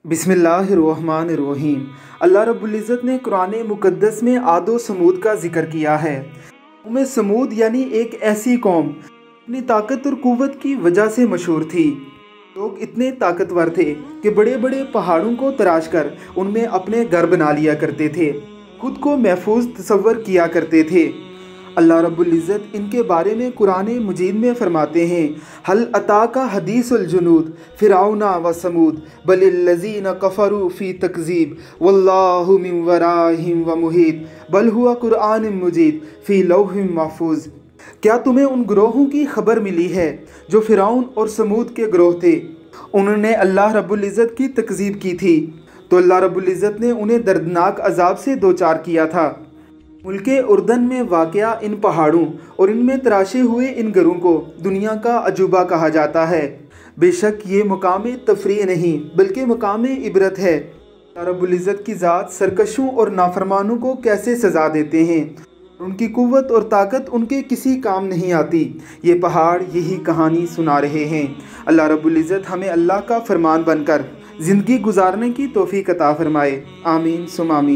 बिस्मिल्लाहिर्रहमानिर्रहीम। अल्लाह रब्बुल इज़्ज़त ने कुरान मुक़द्दस में आद व समूद का ज़िक्र किया है। कौम समूद यानी एक ऐसी कौम अपनी ताकत और क़ुव्वत की वजह से मशहूर थी। लोग इतने ताकतवर थे कि बड़े बड़े पहाड़ों को तराश कर उनमें अपने घर बना लिया करते थे, खुद को महफूज तसव्वुर किया करते थे। अल्लाह रब्बुल इज़्ज़त इनके बारे में कुरान मजीद में फरमाते हैं, हल अताका हदीसुल जुनूद फ़िरऔना व समूद बलिल्लज़ीना कफ़रू फ़ी तकज़ीब वल्लाहु मिन वराइहिम व मुहीत बल हुवा कुरआनुम मजीद फ़ी लौहिम महफूज़। क्या तुम्हें उन ग्रोहों की खबर मिली है जो फ़िरऔन और समूद के ग्रोह थे? उन्होंने अल्लाह रब्बुल इज़्ज़त की तकज़ीब की थी तो अल्लाह रब्बुल इज़्ज़त ने उन्हें दर्दनाक अजाब से दो चार किया था। मुल्के उर्दन में वाक़या इन पहाड़ों और इनमें तराशे हुए इन घरों को दुनिया का अजूबा कहा जाता है। बेशक ये मुकाम तफरीह नहीं बल्कि मुकाम इबरत है। अल्लाह रब्बुल इज़्ज़त की ज़ात सरकशों और नाफरमानों को कैसे सज़ा देते हैं, उनकी क़ुव्वत और ताकत उनके किसी काम नहीं आती। ये पहाड़ यही कहानी सुना रहे हैं। अल्लाह रब्बुल इज़्ज़त हमें अल्लाह का फरमान बनकर ज़िंदगी गुजारने की तौफ़ीक़ अता फ़रमाए। आमीन सुम आमीन।